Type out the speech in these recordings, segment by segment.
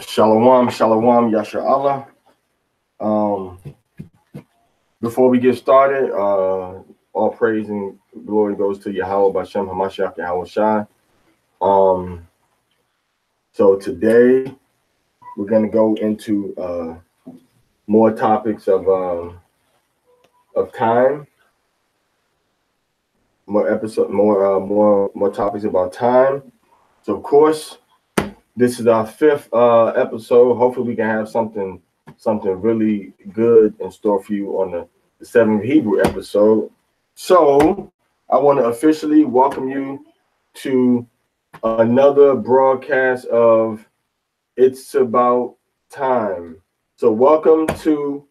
Shalom, shalom, Yasha Allah. Um, Before we get started, all praise and glory goes to Yahweh Bashem Hamashiach Yahweh Shai. So today we're gonna go into more topics of time, more topics about time. So of course, this is our fifth episode. Hopefully, we can have something really good in store for you on the seventh Hebrew episode. So I want to officially welcome you to another broadcast of It's About Time. So welcome to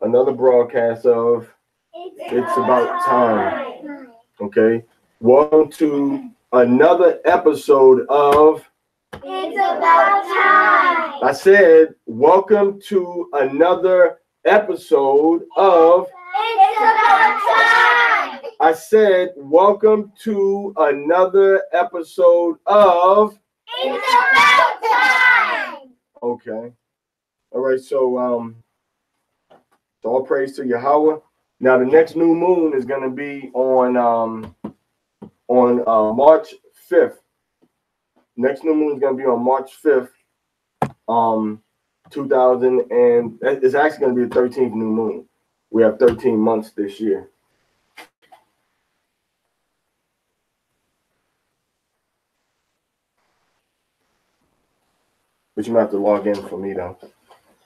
another broadcast of It's About Time. Okay. Welcome to another episode of It's About Time. I said, welcome to another episode of It's About Time. I said, welcome to another episode of It's About Time. Okay. All right, so all praise to Yahweh. Now the next new moon is gonna be on March 5th. Next new moon is gonna be on March 5th. 2000, and it's actually going to be the 13th new moon. We have 13 months this year. But you might have to log in for me though.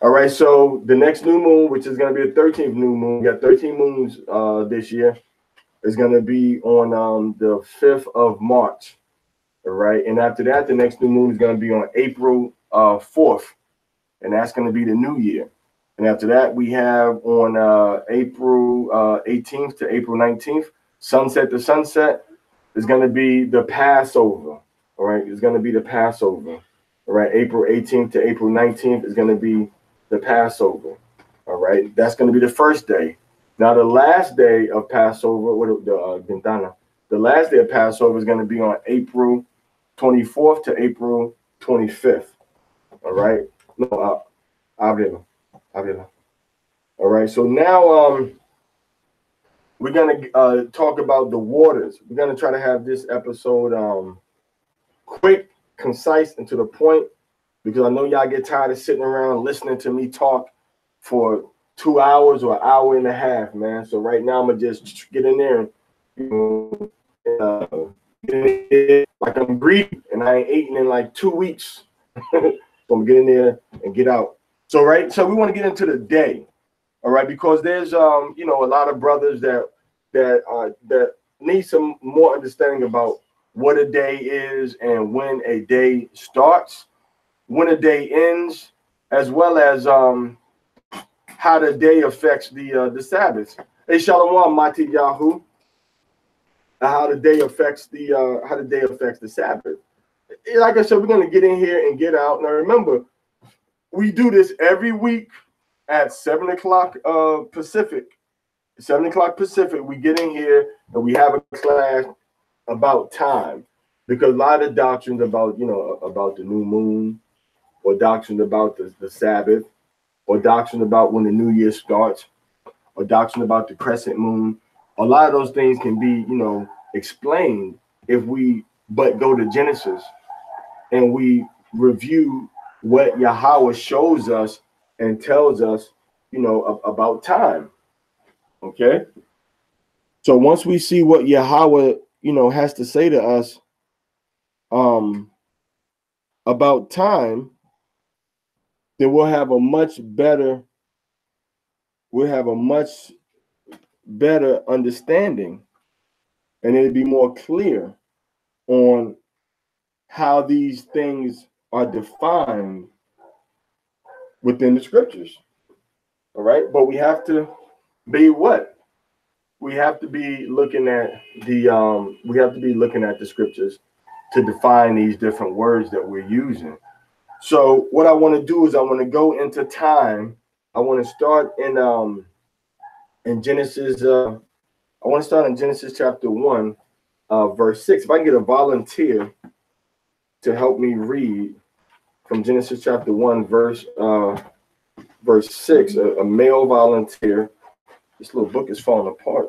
All right, so the next new moon, which is going to be the 13th new moon, we got 13 moons this year, is going to be on the 5th of March. All right, and after that, the next new moon is going to be on April 4th, and that's going to be the new year. And after that, we have on April 18th to April 19th, sunset to sunset, is going to be the Passover. All right, it's going to be the Passover. All right, April 18th to April 19th is going to be the Passover. All right, that's going to be the first day. Now, the last day of Passover, the last day of Passover is going to be on April 24th to April 25th. All right, no, Avila. All right, so now we're gonna talk about the waters. We're gonna try to have this episode quick, concise, and to the point, because I know y'all get tired of sitting around listening to me talk for 2 hours or an hour and a half, man. So right now I'm gonna just get in there and like I'm greedy and I ain't eaten in like 2 weeks. So I'm gonna get in there and get out. So we want to get into the day, all right, because there's a lot of brothers that need some more understanding about what a day is and when a day starts, when a day ends, as well as how the day affects the Sabbath. Hey, Shalom, Mati Yahu. How the day affects the Sabbath. Like I said, we're gonna get in here and get out. Now remember, we do this every week at 7 o'clock Pacific. 7 o'clock Pacific, we get in here and we have a class about time, because a lot of doctrines about the new moon, or doctrines about the Sabbath, or doctrine about when the new year starts, or doctrine about the crescent moon. A lot of those things can be explained if we but go to Genesis and we review what Yahweh shows us and tells us, about time. Okay. So once we see what Yahweh, has to say to us, about time, then we'll have a much better understanding, and it'll be more clear on how these things are defined within the scriptures. All right, but we have to be what? We have to be looking at the scriptures to define these different words that we're using. So what I want to do is I want to go into time. I want to start in Genesis. I want to start in Genesis chapter 1, verse 6. If I can get a volunteer to help me read from Genesis chapter 1, verse 6, a male volunteer. This little book is falling apart.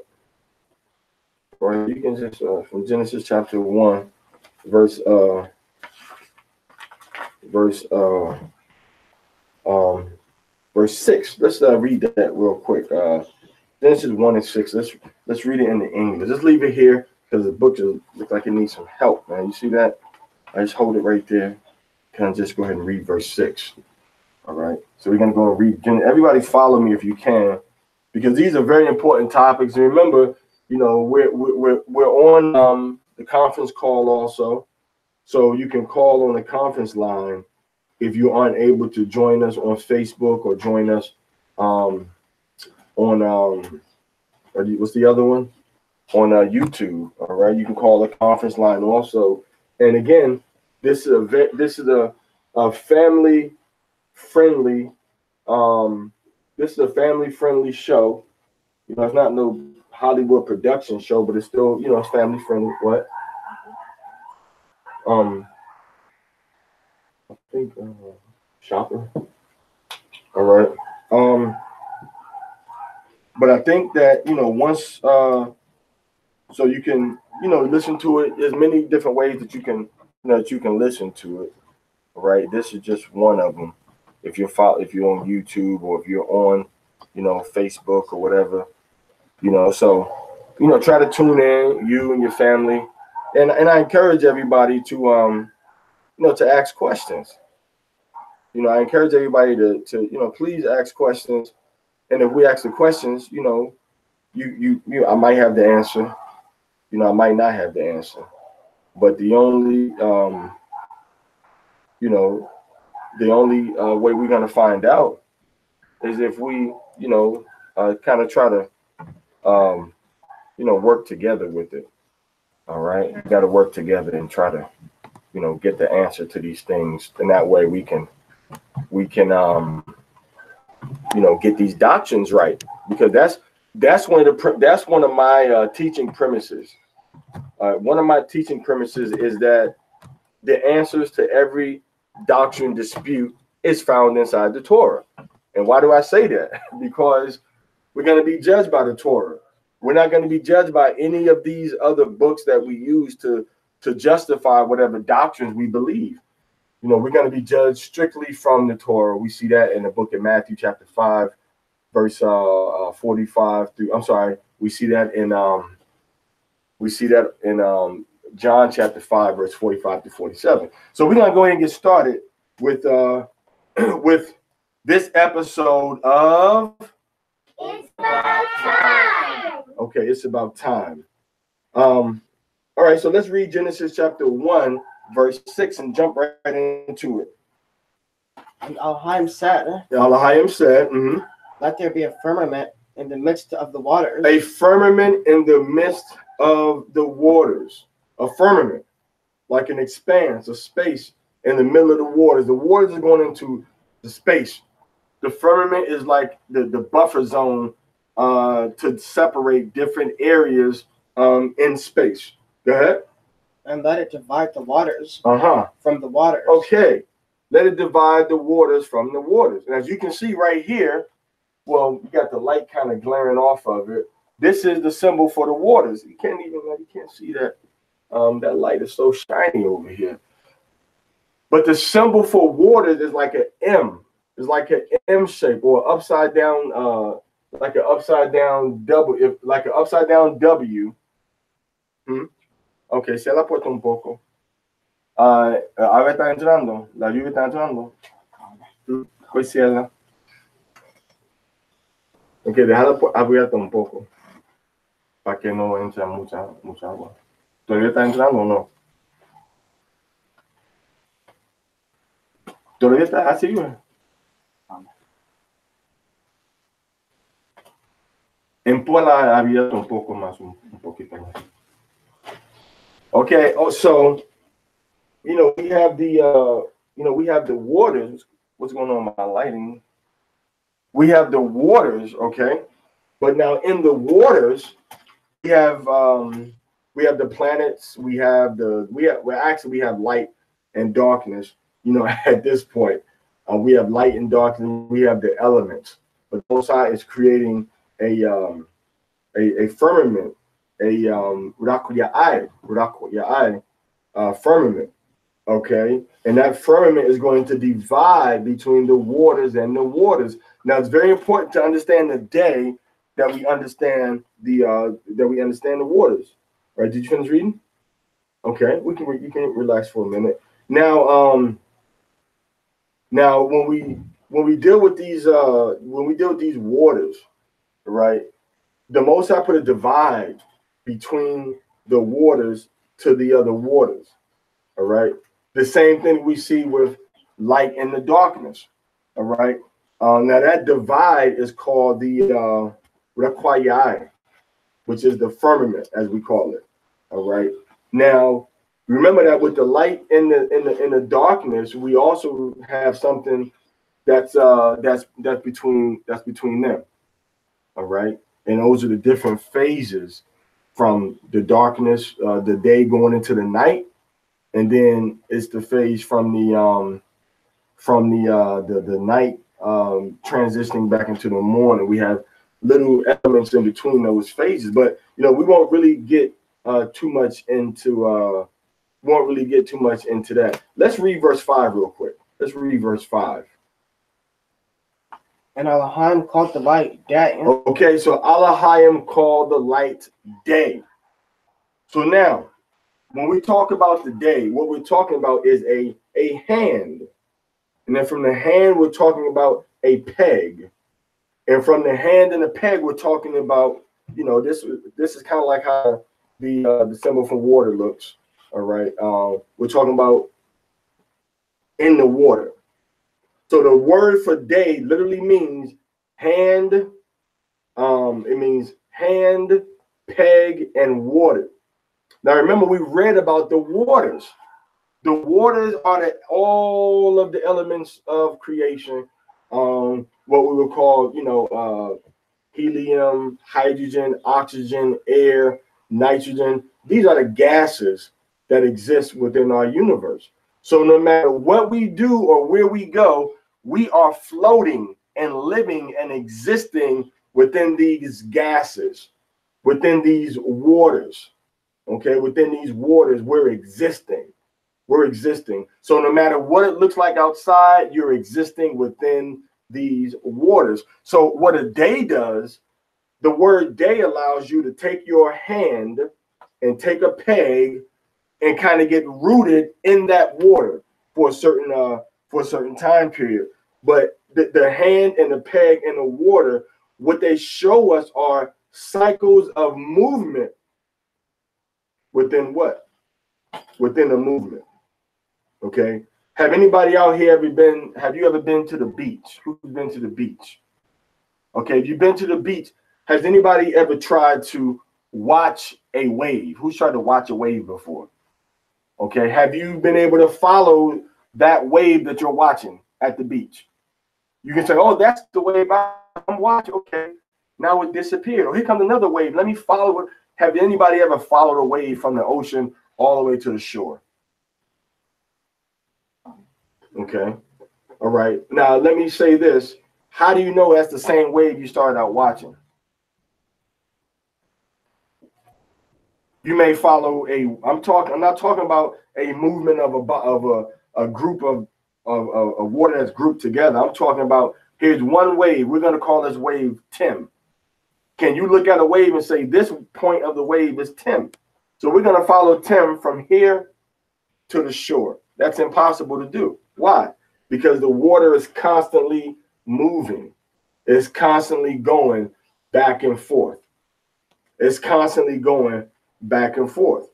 Right, you can just from Genesis chapter 1, verse 6. Let's read that real quick. Genesis 1 and 6. Let's read it in the English. Let's leave it here because the book just looks like it needs some help, man. You see that? I just hold it right there. Kind of just go ahead and read verse 6. All right. So we're gonna go and read. Everybody follow me if you can, because these are very important topics. And remember, you know, we're on the conference call also, so you can call on the conference line if you aren't able to join us on Facebook or join us on what's the other one, on YouTube. All right, you can call the conference line also. And again, this is a family friendly show. You know, it's not no Hollywood production show, but it's still, you know, it's family friendly. What? I think shopper. All right. But I think that, you know, once so you can, you know, listen to it. There's many different ways that you can, listen to it. All right. This is just one of them. If you're on YouTube or if you're on, you know, Facebook or whatever, you know, so, you know, try to tune in, you and your family. And I encourage everybody to, you know, to ask questions. You know, I encourage everybody to, you know, please ask questions. And if we ask the questions, you know, you I might have the answer. You know, I might not have the answer. But the only, you know, the only way we're going to find out is if we, you know, kind of try to, you know, work together with it. All right. We got to work together and try to, you know, get the answer to these things. And that way we can, you know, get these doctrines right, because that's one of my teaching premises. One of my teaching premises is that the answers to every doctrine dispute is found inside the Torah. And why do I say that? Because we're going to be judged by the Torah. We're not going to be judged by any of these other books that we use to justify whatever doctrines we believe. You know, we're going to be judged strictly from the Torah. We see that in the book of Matthew chapter 5, verse 45 through, I'm sorry, we see that in John chapter 5, verse 45 to 47. So we're going to go ahead and get started with with this episode of It's About Time. Okay, it's about time. All right, so let's read Genesis chapter 1, verse 6 and jump right into it. And Elohim said, Elohim said, let there be a firmament in the midst of the waters. a firmament in the midst of the waters. A firmament, like an expanse, a space in the middle of the waters. The waters are going into the space. The firmament is like the buffer zone to separate different areas in space. Go ahead. And let it divide the waters from the waters. Okay. Let it divide the waters from the waters. And as you can see right here, well, you got the light kind of glaring off of it. This is the symbol for the waters. You can't see that. That light is so shiny over here. But the symbol for waters is like an M. It's like an M shape or upside down, like an upside down W, like an upside down W. Okay, se la puesto un poco. Ahora está entrando, la lluvia está entrando. Pues ciela. Ok, déjala abierta un poco para que no entre mucha agua. ¿Todavía está entrando o no? ¿Todavía está así, güey? Empuja abierta un poco más, un poquito más. Okay. Oh, so, you know, we have the waters. What's going on with my lighting? We have the waters, okay? But now in the waters, we have the planets. We have light and darkness. you know, at this point. We have light and dark, and we have the elements. But the Most High is creating a firmament, firmament. Okay, and that firmament is going to divide between the waters and the waters. Now, it's very important to understand the day that we understand the waters. All right, did you finish reading? Okay, you can relax for a minute. Now, when we deal with these waters, right? The Most High put a divide between the waters to the other waters. All right. The same thing we see with light and the darkness. All right. Now that divide is called the Requayai, which is the firmament, as we call it. All right. Now remember that with the light and the darkness, we also have something that's between them. All right. And those are the different phases from the darkness, the day going into the night, and then it's the phase from the night transitioning back into the morning. We have little elements in between those phases, but you know we won't really get too much into that. Let's read verse 5 real quick. Let's read verse 5. And Elohim called the light day. Okay, so Elohim called the light day. So now, when we talk about the day, what we're talking about is a hand. And then from the hand, we're talking about a peg. And from the hand and the peg, we're talking about, you know, this is kind of like how the symbol for water looks. All right. We're talking about in the water. So the word for day literally means hand. It means hand, peg, and water. Now remember, we read about the waters. The waters are all of the elements of creation. What we would call, you know, helium, hydrogen, oxygen, air, nitrogen. These are the gases that exist within our universe. So no matter what we do or where we go, we are floating and living and existing within these gases, within these waters. Okay, within these waters, we're existing. We're existing. So no matter what it looks like outside, you're existing within these waters. So what a day does, the word day allows you to take your hand and take a peg and kind of get rooted in that water for a certain time period. But the hand and the peg and the water, what they show us are cycles of movement within what? Within a movement. Okay. Have anybody out here have you ever been to the beach? Who's been to the beach? Okay, if you've been to the beach, has anybody ever tried to watch a wave? Who's tried to watch a wave before? Okay, have you been able to follow that wave that you're watching at the beach? You can say, oh, that's the wave I'm watching. Okay, now it disappeared. Oh, here comes another wave. Let me follow it. Have anybody ever followed a wave from the ocean all the way to the shore? Okay. All right. Now, let me say this. How do you know that's the same wave you started out watching? You may follow I'm not talking about a movement of a group of water that's grouped together. I'm talking about here's one wave. We're going to call this wave Tim. Can you look at a wave and say this point of the wave is Tim? So we're going to follow Tim from here to the shore. That's impossible to do. Why? Because the water is constantly moving. It's constantly going back and forth. It's constantly going back and forth.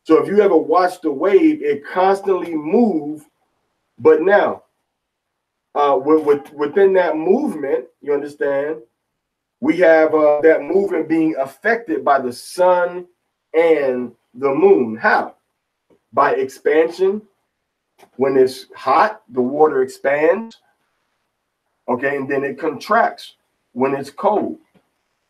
So if you ever watch the wave, it constantly moves. But now, within that movement, you understand, we have that movement being affected by the sun and the moon. How? By expansion. When it's hot, the water expands. Okay, and then it contracts when it's cold.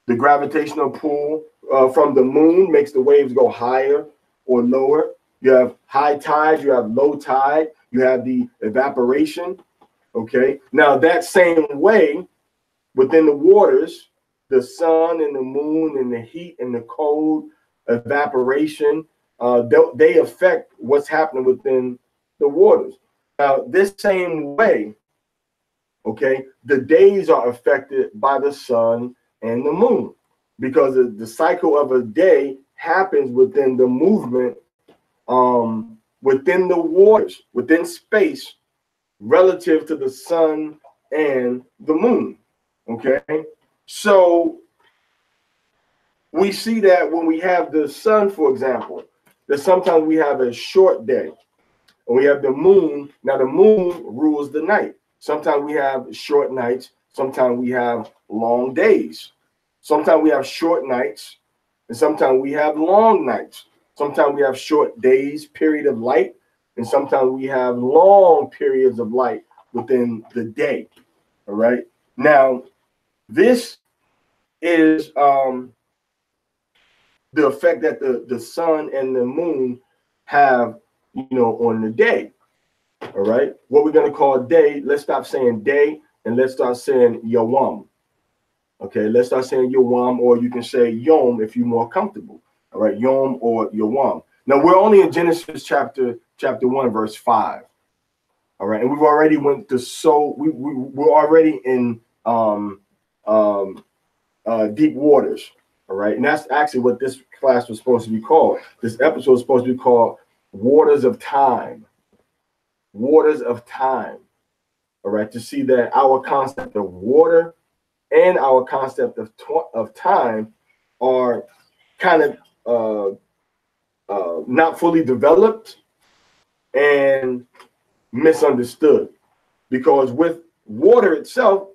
The gravitational pull from the moon makes the waves go higher or lower. You have high tide, you have low tide. You have the evaporation. Okay. Now that same way within the waters, the sun and the moon and the heat and the cold, evaporation, they affect what's happening within the waters. Now, this same way, okay, the days are affected by the sun and the moon, because the cycle of a day happens within the movement, within the waters, within space, relative to the sun and the moon. Okay, so we see that when we have the sun, for example, that sometimes we have a short day, and we have the moon. Now the moon rules the night. Sometimes we have short nights. Sometimes we have long days. Sometimes we have short nights, and sometimes we have long nights. Sometimes we have short days, period of light, and sometimes we have long periods of light within the day. All right. Now, this is the effect that the sun and the moon have, on the day. All right. What we're going to call day, let's stop saying day and let's start saying yawam. Okay. Let's start saying yawam, or you can say yom if you're more comfortable. All right. Yom or yawam. Now we're only in Genesis chapter 1, verse 5. All right. And we've already went to, we're already in deep waters. All right. And that's actually what this class was supposed to be called. This episode is supposed to be called Waters of Time. Waters of Time. All right. To see that our concept of water and our concept of time are kind of not fully developed and misunderstood. Because with water itself,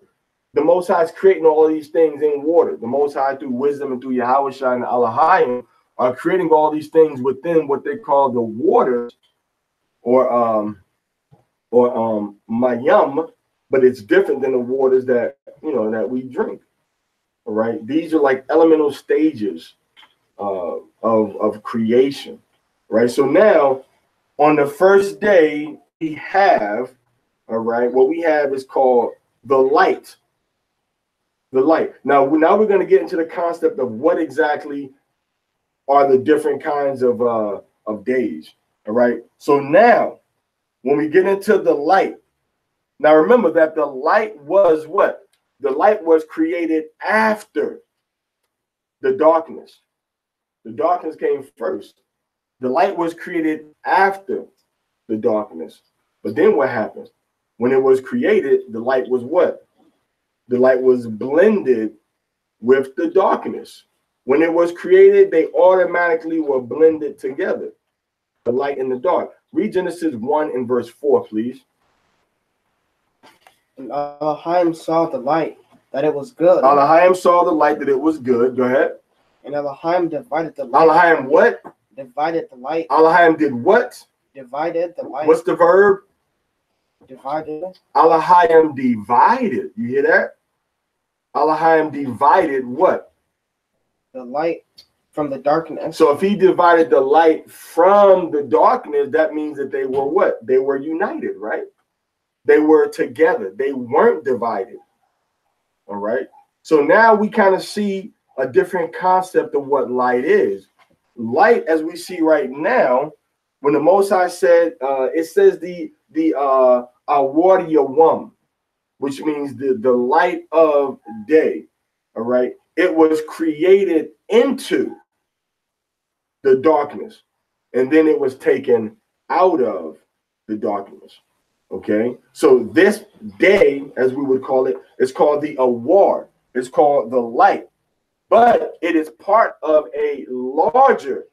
the Most High is creating all these things in water. The Most High, through wisdom and through Yahushua and Elohim, are creating all these things within what they call the waters, or mayam, but it's different than the waters that that we drink. All right, these are like elemental stages of creation. Right. So now, on the first day, we have, all right, what we have is called the light. The light. Now we're going to get into the concept of what exactly are the different kinds of days. All right. So now, when we get into the light, now remember that the light was what? The light was created after the darkness. The darkness came first. The light was created after the darkness. But then what happens? When it was created, the light was what? The light was blended with the darkness. When it was created, they automatically were blended together, the light and the dark. Read Genesis 1 and verse 4, please. And Elohim saw the light, that it was good. Elohim saw the light, that it was good. Go ahead. And Elohim divided the light. Elohim what? Divided the light. Elohim did what? Divided the light. What's the verb? Divided. Elohim divided. You hear that? Elohim divided what? The light from the darkness. So if he divided the light from the darkness, that means that they were what? They were united, right? They were together. They weren't divided. All right. So now we kind of see a different concept of what light is. Light, as we see right now, when the Most High said, it says the Awariyawam, which means the light of day. All right. It was created into the darkness, and then it was taken out of the darkness. Okay. So this day, as we would call it, is called the Awar. It's called the light, but it is part of a larger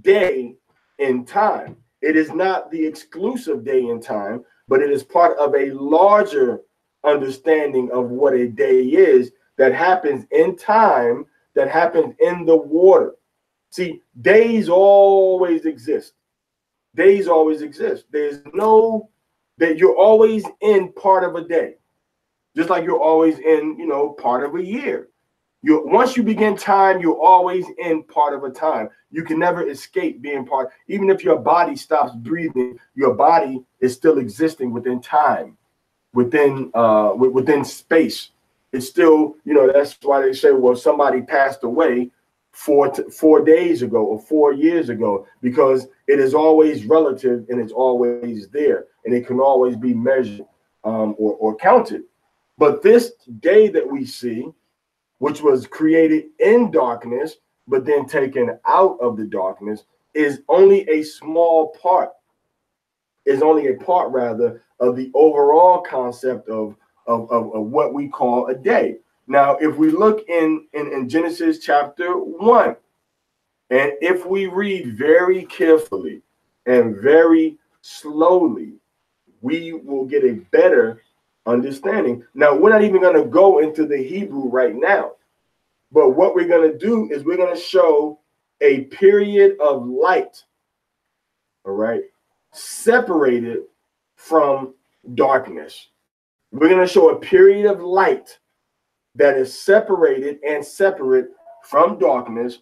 day in time. It is not the exclusive day in time, but it is part of a larger understanding of what a day is that happens in time, that happens in the water. See, days always exist. Days always exist. There's no, that you're always in part of a day, just like you're always in, part of a year. Once you begin time, you're always in part of a time. You can never escape being part. Even if your body stops breathing, your body is still existing within time, within space. It's still, that's why they say, well, somebody passed away 4 days ago or 4 years ago, because it is always relative and it's always there, and it can always be measured or counted. But this day that we see, which was created in darkness, but then taken out of the darkness, is only a small part, rather, of the overall concept of what we call a day. Now, if we look in Genesis chapter 1, and if we read very carefully and very slowly, we will get a better understanding. Now, we're not even going to go into the Hebrew right now, but what we're going to do is we're going to show a period of light, all right, separated from darkness. We're going to show a period of light that is separated and separate from darkness,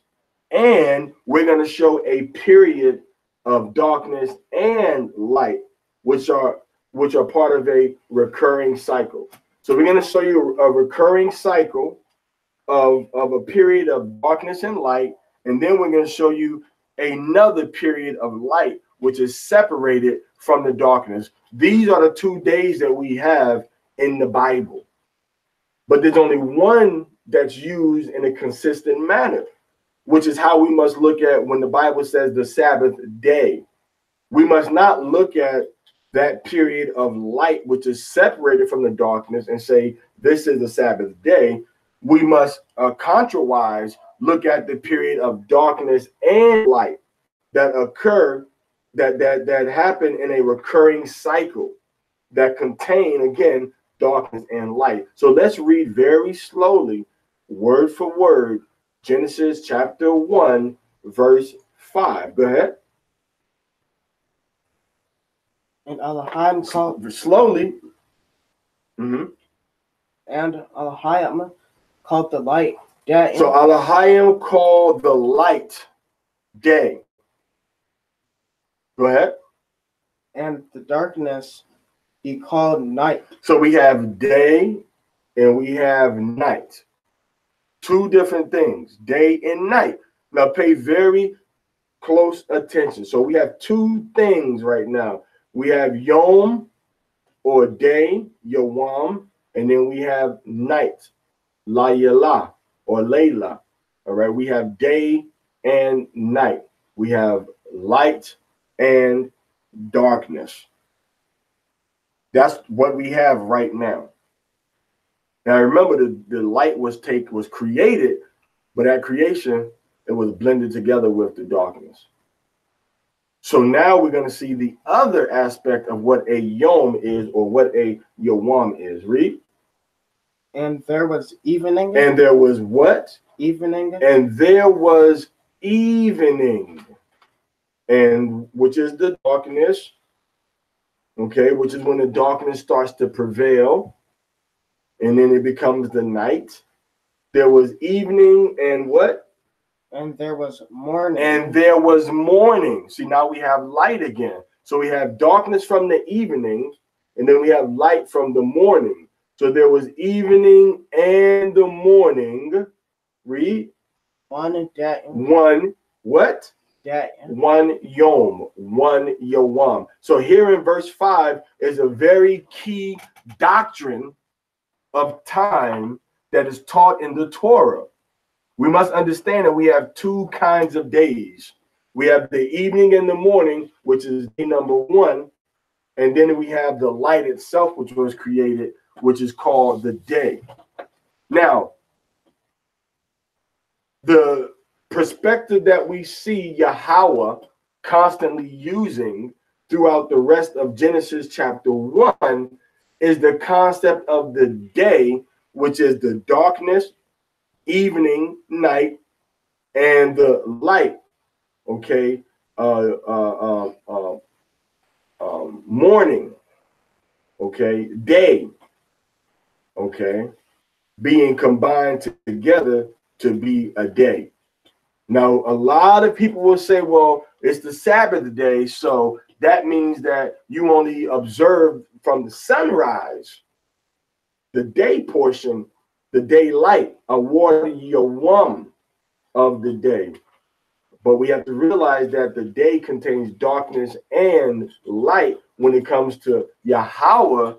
and we're going to show a period of darkness and light, which are part of a recurring cycle. So we're going to show you a recurring cycle of a period of darkness and light, and then we're going to show you another period of light, which is separated from the darkness. These are the 2 days that we have in the Bible, but there's only one that's used in a consistent manner, which is how we must look at when the Bible says the Sabbath day. We must not look at that period of light, which is separated from the darkness, and say this is the Sabbath day. We must contrawise look at the period of darkness and light that occur, that happen in a recurring cycle that contain, again, darkness and light. So let's read very slowly, word for word, Genesis chapter 1, verse 5. Go ahead. And Elohim called slowly. And Elohim called the light day. So Elohim called the light day. Go ahead. And the darkness he called night. So we have day and we have night. Two different things, day and night. Now pay very close attention. So we have two things right now. We have Yom or day, Yawam, and then we have night, Layla or Layla. All right, we have day and night. We have light and darkness. That's what we have right now. Now remember, the light was created, but at creation it was blended together with the darkness. So now we're going to see the other aspect of what a Yom is, or what a Yawam is. Read. And there was evening. And there was what? Evening. And there was evening. And which is the darkness. Okay, which is when the darkness starts to prevail. And then it becomes the night. There was evening and what? And there was morning. And there was morning. See, now we have light again. So we have darkness from the evening, and then we have light from the morning. So there was evening and the morning. Read. One day. One what? Day. One Yom. One Yawam. So here in verse 5 is a very key doctrine of time that is taught in the Torah. We must understand that we have two kinds of days. We have the evening and the morning, which is day number 1. And then we have the light itself, which was created, which is called the day. Now, the perspective that we see Yahweh constantly using throughout the rest of Genesis chapter 1 is the concept of the day, which is the darkness, evening, night, and the light. Okay, morning. Okay, day. Okay, being combined together to be a day. Now, a lot of people will say, well, it's the Sabbath day, so that means that you only observe from the sunrise, the day portion, the daylight, award yawam of the day. But we have to realize that the day contains darkness and light when it comes to Yahweh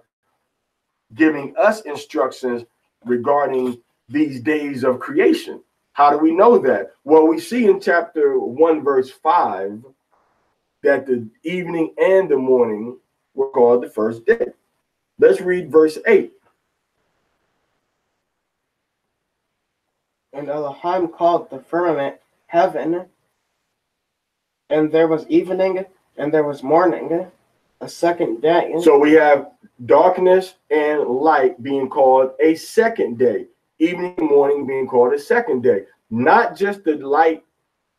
giving us instructions regarding these days of creation. How do we know that? Well, we see in chapter 1, verse 5, that the evening and the morning were called the first day. Let's read verse 8. And Elohim called the firmament heaven, and there was evening, and there was morning, a second day. So we have darkness and light being called a second day. Evening and morning being called a second day. Not just the light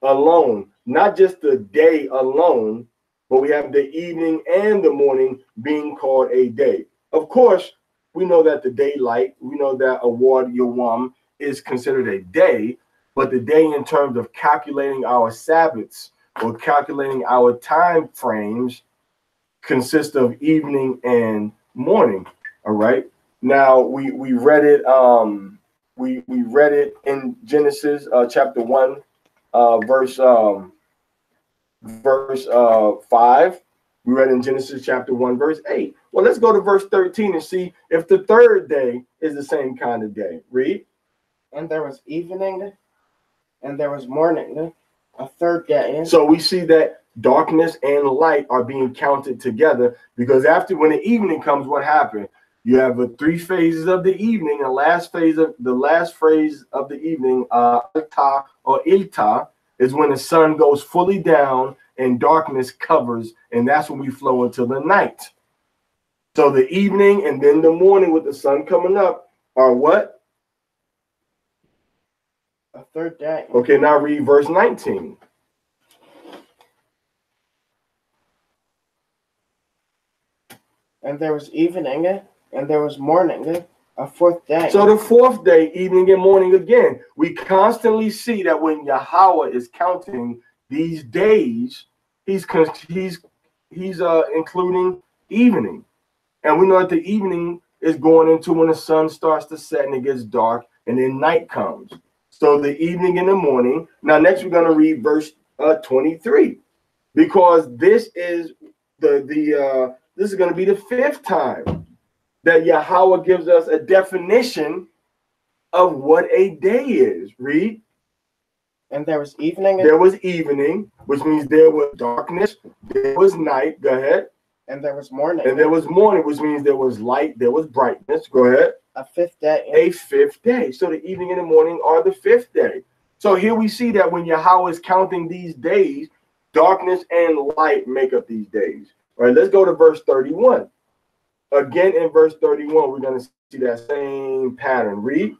alone, not just the day alone, but we have the evening and the morning being called a day. Of course, we know that the daylight, we know that award yawam is considered a day, but the day in terms of calculating our Sabbaths or calculating our time frames consists of evening and morning. All right. Now we read it. We read it in Genesis chapter 1, verse 5. We read in Genesis chapter 1, verse 8. Well, let's go to verse 13 and see if the third day is the same kind of day. Read. And there was evening, and there was morning, a third day. So we see that darkness and light are being counted together, because after, when the evening comes, what happened? You have three phases of the evening. The last phase of the evening, Alta or Ilta, is when the sun goes fully down and darkness covers, and that's when we flow into the night. So the evening and then the morning with the sun coming up are what? A third day. Okay, now read verse 19. And there was evening, and there was morning, a fourth day. So the fourth day, evening and morning again. We constantly see that when Yahweh is counting these days, he's including evening. And we know that the evening is going into when the sun starts to set and it gets dark, and then night comes. So the evening and the morning. Now next we're going to read verse 23, because this is this is going to be the fifth time that Yahweh gives us a definition of what a day is. Read. And there was evening. There was evening, which means there was darkness. There was night. Go ahead. And there was morning. And there was morning, which means there was light. There was brightness. Go ahead. A fifth day. A fifth day. So the evening and the morning are the fifth day. So here we see that when Yahweh is counting these days, darkness and light make up these days. All right, let's go to verse 31. Again, in verse 31, we're going to see that same pattern. Read.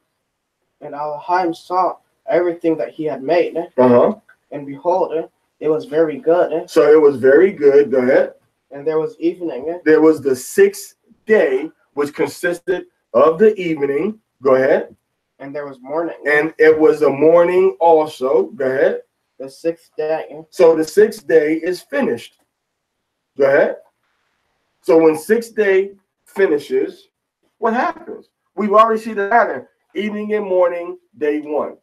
And Elohim saw everything that he had made. And behold, it was very good. So it was very good. Go ahead. And there was evening. There was the sixth day, which consisted of the evening. Go ahead. And there was morning. And it was a morning also. Go ahead. The sixth day. So the sixth day is finished. Go ahead. So when sixth day finishes, what happens? We've already seen the pattern. Evening and morning, day 1.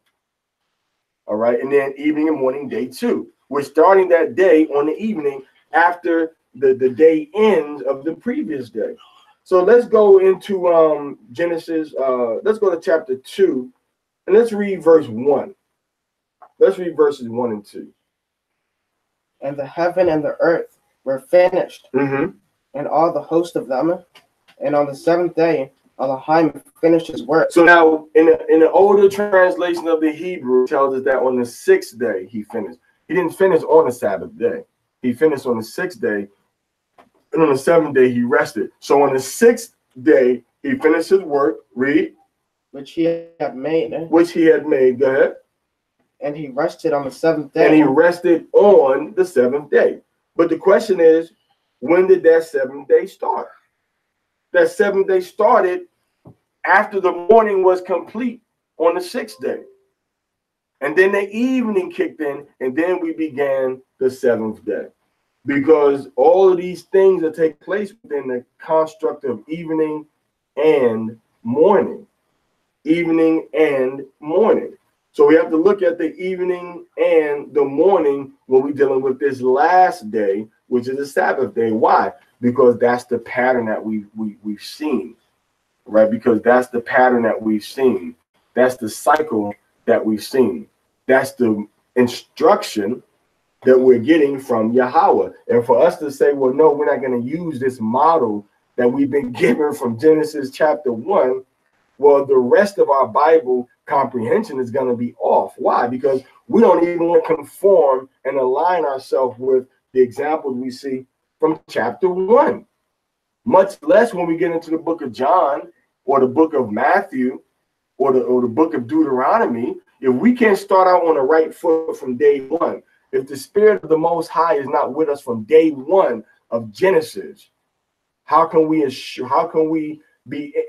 All right. And then evening and morning, day 2. We're starting that day on the evening after the day ends of the previous day. So let's go into Genesis. Let's go to chapter 2, and let's read verse 1. Let's read verses 1 and 2. And the heaven and the earth were finished, Mm-hmm. and all the host of them. And on the seventh day, Elohim finished his work. So now, in the older translation of the Hebrew, it tells us that on the sixth day he finished. He didn't finish on the Sabbath day. He finished on the sixth day, and on the seventh day he rested. So on the sixth day he finished his work. Read. Which he had made. Which he had made. Go ahead. And he rested on the seventh day. And he rested on the seventh day. But the question is, when did that seventh day start? That seventh day started after the morning was complete on the sixth day. And then the evening kicked in, and then we began the seventh day. Because all of these things that take place within the construct of evening and morning. Evening and morning. So we have to look at the evening and the morning when we're dealing with this last day, which is the Sabbath day. Why? Because that's the pattern that we've seen, right? Because that's the pattern that we've seen. That's the cycle that we've seen. That's the instruction that we're getting from Yahweh. And for us to say, well, no, we're not going to use this model that we've been given from Genesis chapter 1, well, the rest of our Bible comprehension is going to be off. Why? Because we don't even want to conform and align ourselves with the examples we see from chapter 1, much less when we get into the book of John or the book of Matthew or the book of Deuteronomy. If we can't start out on the right foot from day one, if the Spirit of the Most High is not with us from day one of Genesis, how can we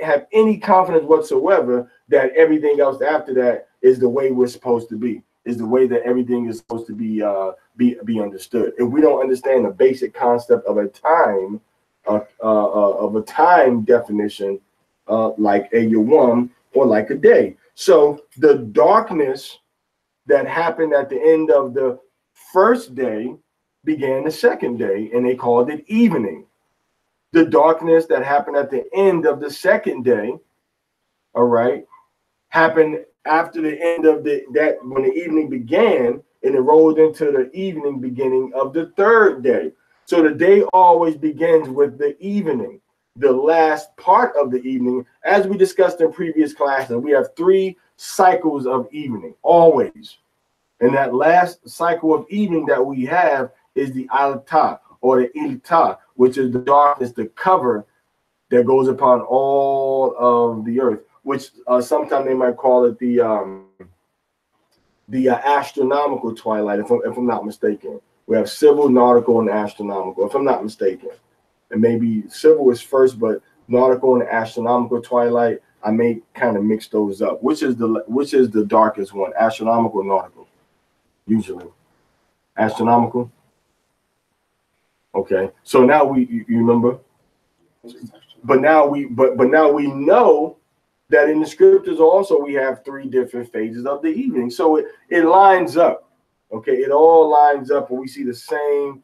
have any confidence whatsoever that everything else after that is the way we're supposed to be, is the way that everything is supposed to be understood? If we don't understand the basic concept of a time, definition, like a yawam or like a day. So the darkness that happened at the end of the first day began the second day, and they called it evening. The darkness that happened at the end of the second day, all right, happened after the end of that when the evening began, and it rolled into the evening beginning of the third day. So the day always begins with the evening, the last part of the evening. As we discussed in previous classes, we have 3 cycles of evening, always. And that last cycle of evening that we have is the Alta or the Ilta, which is the darkness, the cover that goes upon all of the earth, which sometimes they might call it the astronomical twilight, if I'm not mistaken. We have civil, nautical, and astronomical, if I'm not mistaken. And maybe civil is first, but nautical and astronomical twilight, I may kind of mix those up. Which is the darkest one, astronomical or nautical? Usually astronomical. Okay, so now you remember, but now we know that in the scriptures also we have 3 different phases of the evening. So it lines up. Okay, it all lines up, and we see the same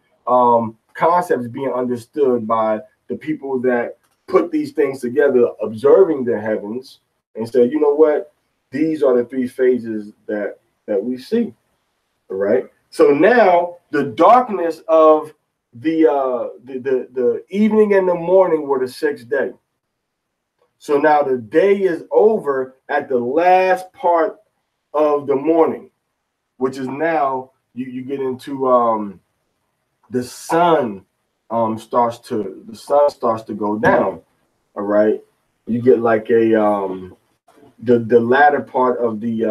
concepts being understood by the people that put these things together, observing the heavens, and say, you know what, these are the 3 phases that we see. All right. So now the darkness of the evening and the morning were the 6th day. So now the day is over at the last part of the morning, which is now you get into the sun starts to go down. All right. You get like a the latter part of the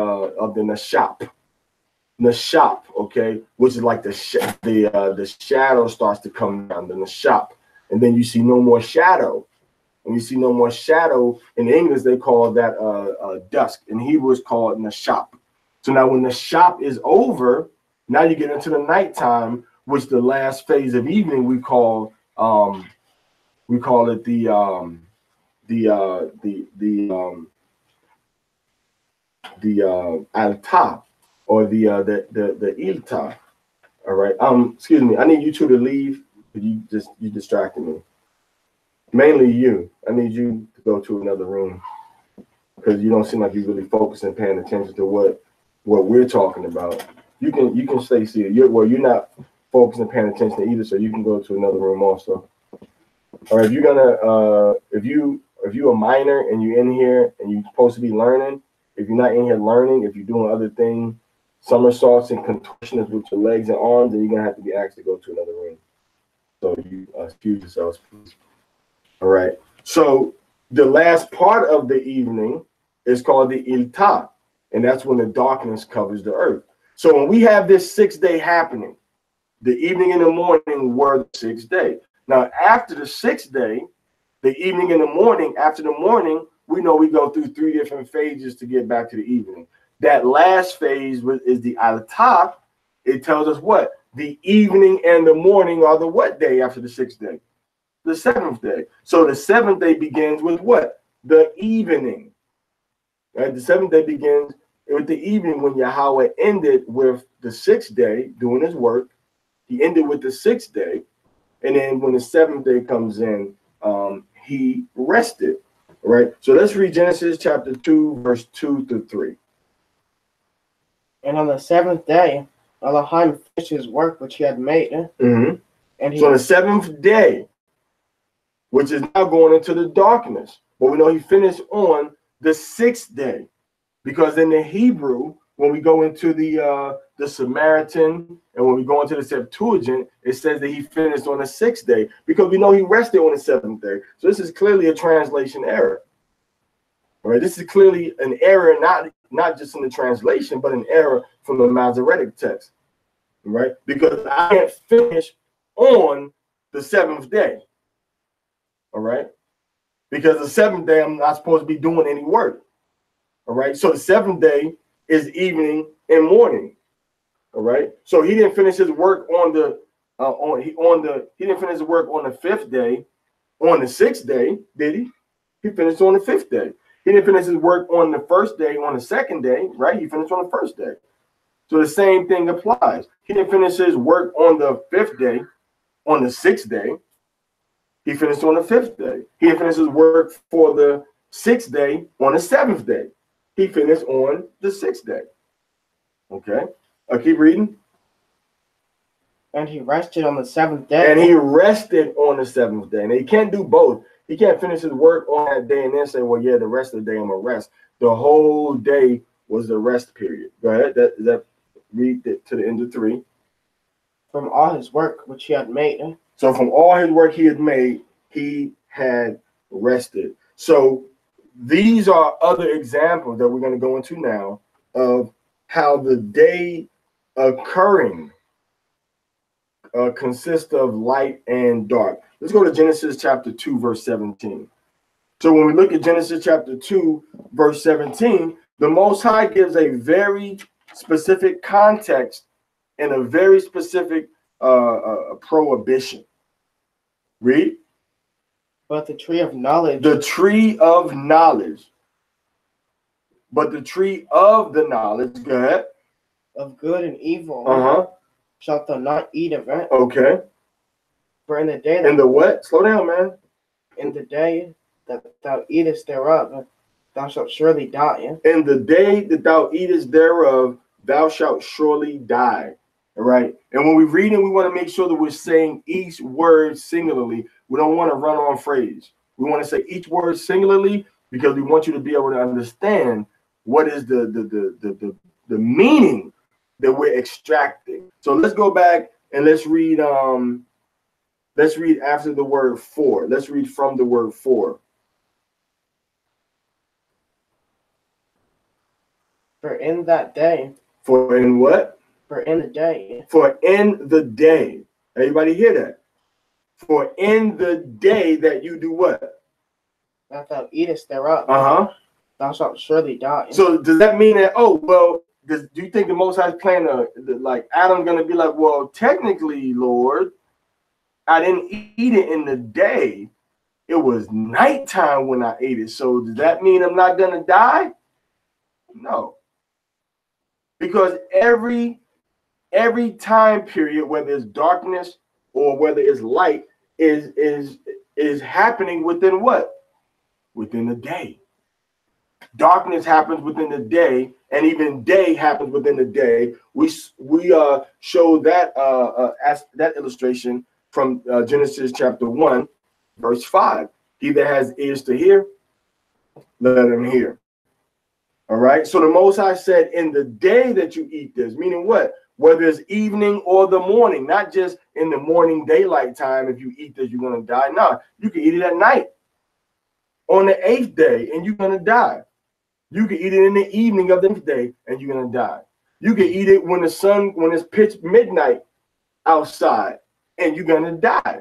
Nashap, okay, which is like the shadow starts to come down, the Nashap, and then you see no more shadow. When you see no more shadow, in English they call that dusk. In Hebrew it's called Nashap. So now when the shop is over, now you get into the nighttime, which the last phase of evening we call it the Alta, or the Ilta. All right. Excuse me. I need you 2 to leave. You distracted me. Mainly you. I need you to go to another room because you don't seem like you're really focused and paying attention to what we're talking about. You can stay seated. You're not focused and paying attention to either, so you can go to another room also. Or if you're gonna if you a minor and you're in here and you're supposed to be learning, if you're not in here learning, if you're doing other things, somersaults and contortions with your legs and arms, then you're gonna have to be asked to go to another room. So you excuse yourselves, please. All right. So the last part of the evening is called the Ilta, and that's when the darkness covers the earth. So when we have this 6th day happening, the evening and the morning were the 6th day. Now after the 6th day, the evening and the morning, after the morning we know we go through 3 different phases to get back to the evening. That last phase is the alataf. It tells us what? The evening and the morning are the what day after the 6th day? The 7th day. So the 7th day begins with what? The evening. Right? The 7th day begins with the evening when Yahweh ended with the 6th day doing his work. He ended with the 6th day. And then when the 7th day comes in, he rested. Right? So let's read Genesis chapter 2, verse 2 through 3. And on the 7th day, Elohim finished his work which he had made. Mm-hmm. And he So on the 7th day, which is now going into the darkness, but we know he finished on the 6th day, because in the Hebrew, when we go into the Samaritan and when we go into the Septuagint, it says that he finished on the 6th day, because we know he rested on the 7th day. So this is clearly a translation error. All right, this is clearly an error, not just in the translation, but an error from the Masoretic text. Right, because I can't finish on the 7th day. All right, because the 7th day I'm not supposed to be doing any work. All right, so the 7th day is evening and morning. All right, so he didn't finish his work on the he didn't finish his work on the 5th day. On the 6th day, did he? He finished on the 5th day. He didn't finish his work on the 1st day. On the 2nd day, right? He finished on the 1st day. So the same thing applies. He didn't finish his work on the 5th day. On the 6th day, he finished on the 5th day. He didn't finish his work for the 6th day on the 7th day. He finished on the 6th day. Okay, I'll keep reading. And he rested on the 7th day. And he rested on the 7th day. And he can't do both. He can't finish his work on that day and then say, well, yeah, the rest of the day I'm going to rest. The whole day was the rest period. Go ahead. Read it to the end of 3. From all his work which he had made. So from all his work he had made, he had rested. So these are other examples that we're going to go into now of how the day occurring consists of light and dark. Let's go to Genesis chapter 2, verse 17. So when we look at Genesis chapter 2, verse 17, the Most High gives a very specific context and a very specific prohibition. Read. But the tree of knowledge. The tree of knowledge. But the tree of the knowledge, go ahead. Of good and evil. Uh-huh. Shalt thou not eat of it. Okay. For in the day that in the what? Slow down, man. In the day that thou eatest thereof, thou shalt surely die. In the day that thou eatest thereof, thou shalt surely die. All right. And when we read it, we want to make sure that we're saying each word singularly. We don't want to run on phrase. We want to say each word singularly because we want you to be able to understand what is the meaning that we're extracting. So let's go back and let's read after the word for. Let's read from the word for. For in that day. For in what? For in the day. For in the day. Everybody hear that? For in the day that you do what? That thou eatest thereof. Uh-huh. Thou shalt surely die. So does that mean that, oh, well, do you think the Most High is playing like Adam's going to be like, well, technically, Lord, I didn't eat it in the day. It was nighttime when I ate it. So does that mean I'm not going to die? No. Because every time period, whether it's darkness or whether it's light, is happening within what? Within the day. Darkness happens within the day, and even day happens within the day. We show that as that illustration from Genesis chapter 1, verse 5. He that has ears to hear, let him hear. All right. So the Most High said, in the day that you eat this, meaning what? Whether it's evening or the morning, not just in the morning daylight time. If you eat this, you're going to die. No, you can eat it at night on the 8th day and you're going to die. You can eat it in the evening of the 8th day and you're going to die. You can eat it when it's pitch midnight outside and you're going to die.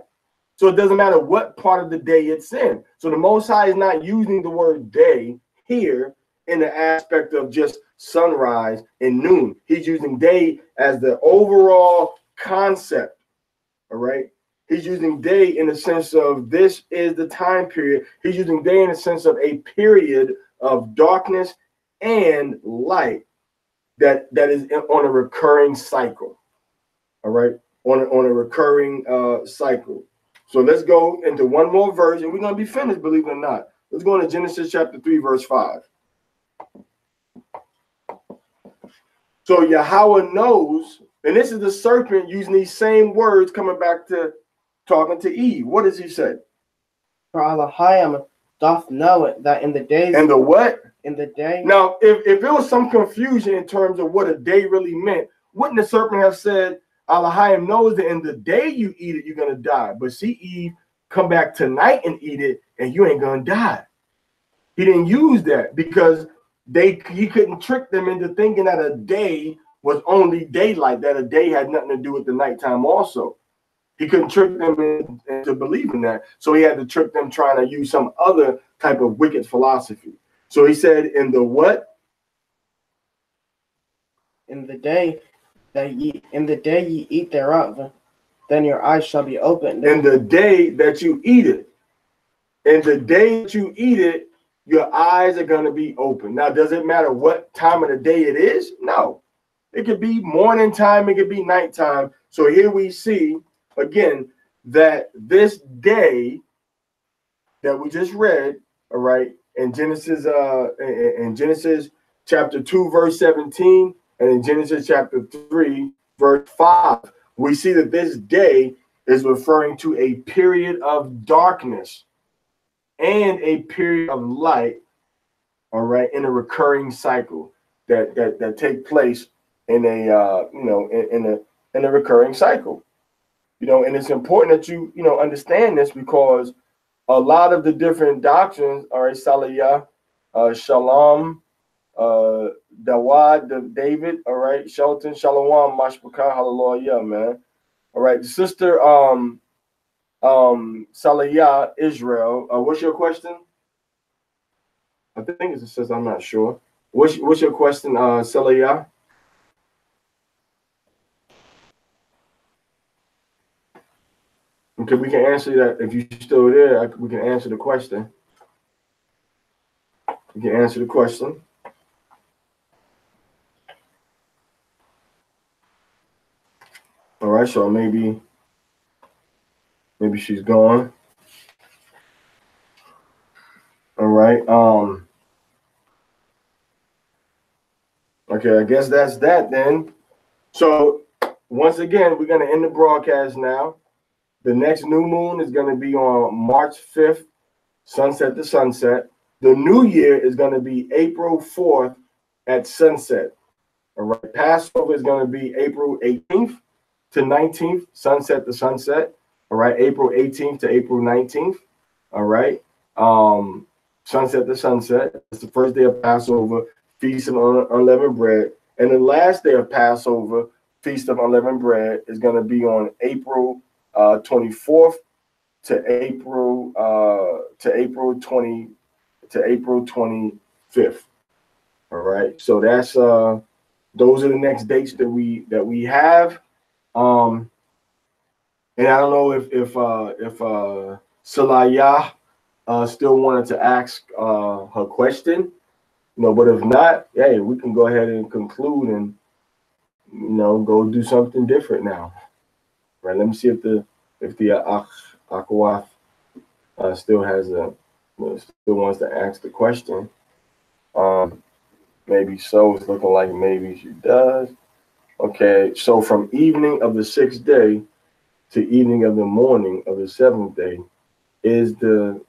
So it doesn't matter what part of the day it's in. So the Most High is not using the word day here in the aspect of just sunrise and noon. He's using day as the overall concept. All right. He's using day in the sense of this is the time period. He's using day in the sense of a period of darkness and light that is on a recurring cycle. All right. On a recurring cycle. So let's go into one more verse, and we're going to be finished, believe it or not. Let's go into Genesis chapter 3, verse 5. So Yahweh knows, and this is the serpent using these same words coming back to talking to Eve. What does he say? For Elohim doth know it, that in the days... And the what? In the day... Now, if there was some confusion in terms of what a day really meant, wouldn't the serpent have said, Elohim knows that in the day you eat it, you're going to die. But see, Eve, come back tonight and eat it, and you ain't going to die. He didn't use that because he couldn't trick them into thinking that a day was only daylight, that a day had nothing to do with the nighttime also. He couldn't trick them into believing that. So he had to trick them trying to use some other type of wicked philosophy. So he said, in the what? In the day ye eat thereof, then your eyes shall be opened. In the day that you eat it. In the day that you eat it, your eyes are going to be open. Now, does it matter what time of the day it is? No. It could be morning time. It could be nighttime. So here we see, again, that this day that we just read, all right, in Genesis chapter 2, verse 17, and in Genesis chapter 3, verse 5, we see that this day is referring to a period of darkness and a period of light, all right, in a recurring cycle that take place in a in a recurring cycle. And it's important that you understand this, because a lot of the different doctrines, all right, Saliyah, Shalom, Dawad, David, all right, Shelton, Shalom, Mashbaka, hallelujah, man. All right, the sister Saliyah, Israel, what's your question? I think it says, I'm not sure. What's your question, Saliyah? Okay, we can answer that. If you're still there, we can answer the question. We can answer the question. All right, so maybe she's gone. All right. Okay, I guess that's that then. So once again, we're gonna end the broadcast now. The next new moon is going to be on March 5th, sunset to sunset. The new year is going to be April 4th at sunset. All right. Passover is going to be April 18th to 19th, sunset to sunset. All right. April 18th to April 19th. All right. Sunset to sunset. It's the first day of Passover, Feast of Unleavened Bread. And the last day of Passover, Feast of Unleavened Bread, is going to be on April 24th to April 25th. All right, so that's those are the next dates that we have. And I don't know if Saliyah still wanted to ask her question, but if not, hey, we can go ahead and conclude and go do something different now. Right, let me see if the Akhawaf still wants to ask the question. Maybe so. It's looking like maybe she does. Okay, so from evening of the 6th day to evening of the morning of the 7th day is the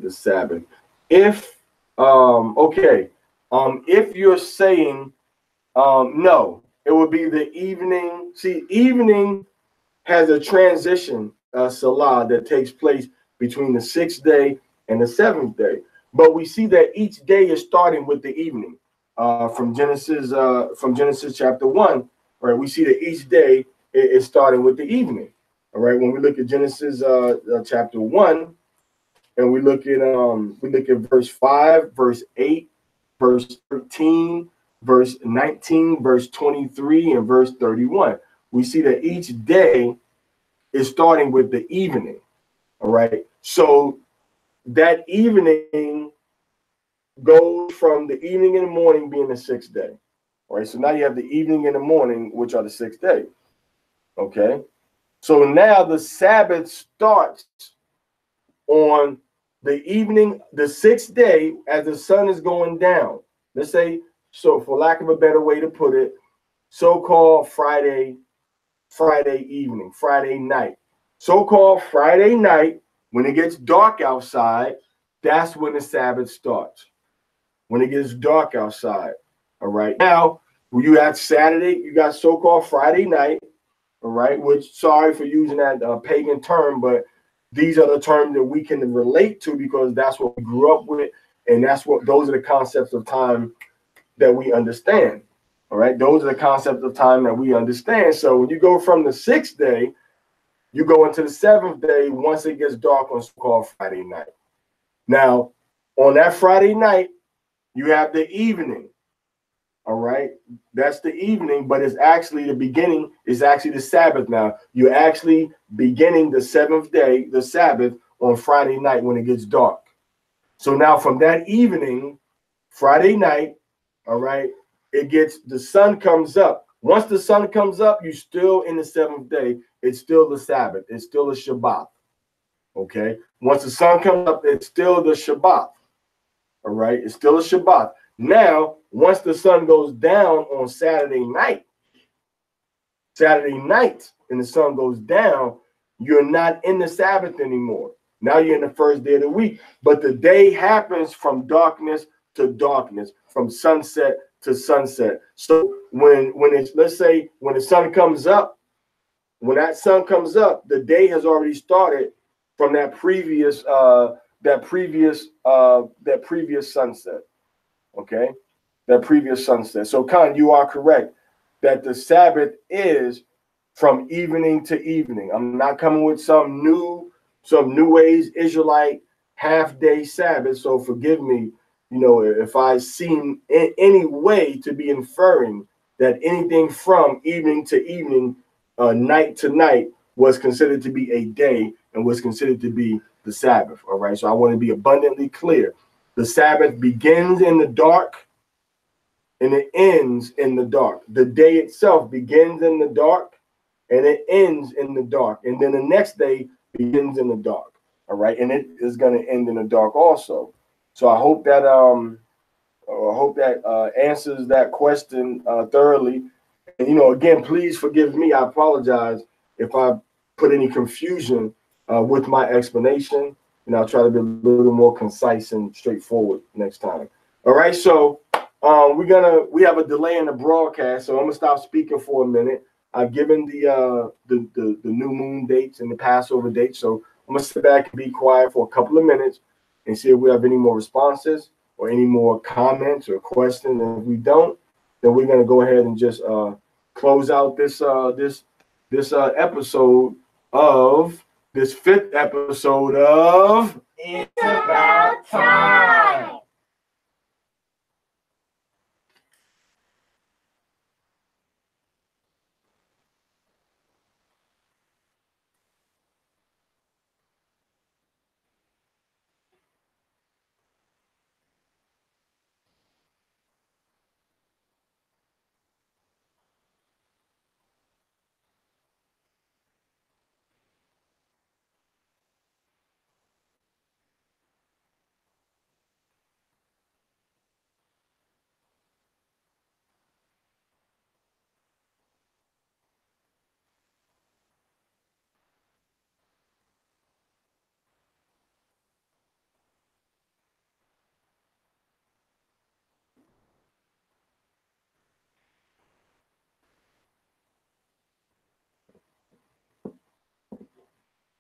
Sabbath. If if you're saying no, it would be the evening. See, evening has a transition, Salah, that takes place between the 6th day and the 7th day. But we see that each day is starting with the evening. From Genesis chapter 1, right? We see that each day is starting with the evening. All right, when we look at Genesis chapter 1, and we look at verse 5, verse 8, verse 13, verse 19, verse 23, and verse 31. We see that each day is starting with the evening. All right. So that evening goes from the evening and the morning being the sixth day. All right. So now you have the evening and the morning, which are the sixth day. Okay. So now the Sabbath starts on the evening, the sixth day, as the sun is going down. Let's say, so for lack of a better way to put it, so-called Friday evening, Friday night. So-called Friday night, when it gets dark outside, that's when the Sabbath starts. When it gets dark outside. All right. Now, when you have Saturday, you got so-called Friday night. All right. Which, sorry for using that pagan term, but these are the terms that we can relate to because that's what we grew up with, and those are the concepts of time that we understand. All right, those are the concepts of time that we understand. So when you go from the sixth day, you go into the seventh day once it gets dark on so-called Friday night. Now, on that Friday night, you have the evening. All right, that's the evening, but it's actually the beginning. It's actually the Sabbath now. You're actually beginning the seventh day, the Sabbath, on Friday night when it gets dark. So now from that evening, Friday night, all right, the sun comes up. Once the sun comes up, you're still in the seventh day. It's still the Sabbath. It's still a Shabbat. Okay. Once the sun comes up, it's still the Shabbat. All right. It's still a Shabbat. Now, once the sun goes down on Saturday night, and the sun goes down, you're not in the Sabbath anymore. Now you're in the first day of the week. But the day happens from darkness to darkness, from sunset to sunset. So when it's, let's say, when the sun comes up, when that sun comes up, the day has already started from that previous sunset. Okay, that previous sunset. So Khan, you are correct that the Sabbath is from evening to evening. I'm not coming with some new age Israelite half-day Sabbath. So forgive me, if I seem in any way to be inferring that anything from evening to evening, night to night, was considered to be a day and was considered to be the Sabbath. All right. So I want to be abundantly clear. The Sabbath begins in the dark and it ends in the dark. The day itself begins in the dark and it ends in the dark. And then the next day begins in the dark. All right. And it is going to end in the dark also. So I hope that answers that question thoroughly. And, again, please forgive me. I apologize if I put any confusion with my explanation. And I'll try to be a little more concise and straightforward next time. All right. So we have a delay in the broadcast. So I'm going to stop speaking for a minute. I've given the new moon dates and the Passover dates. So I'm going to sit back and be quiet for a couple of minutes and see if we have any more responses or any more comments or questions. And if we don't, then we're going to go ahead and just close out this episode of this fifth episode of It's About Time.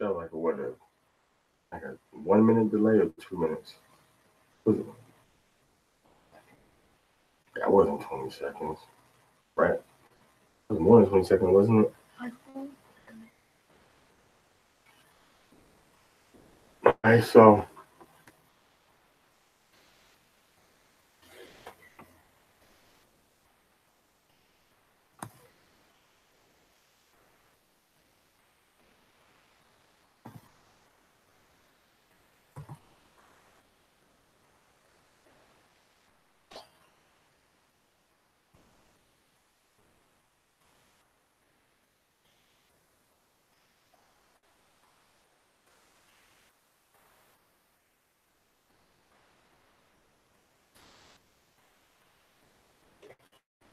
felt like like a 1 minute delay or 2 minutes. That wasn't 20 seconds, right? It was more than 20 seconds, wasn't it? All right, so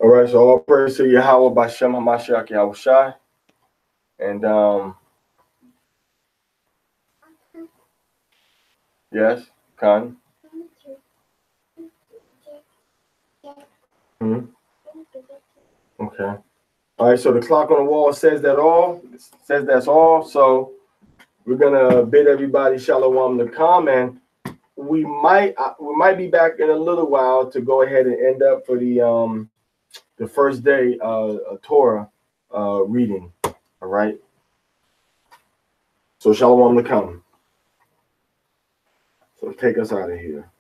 all right, so all praise to Yahweh Bashem Hamashiach Yahushai. And yes, Khan. Hmm. Okay. All right, so the clock on the wall says that all. It says that's all. So we're gonna bid everybody shalom to come, and we might be back in a little while to go ahead and end up for the first day Torah reading. All right. So shalom to come. So take us out of here.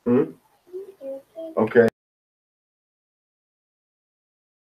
Hmm? Okay.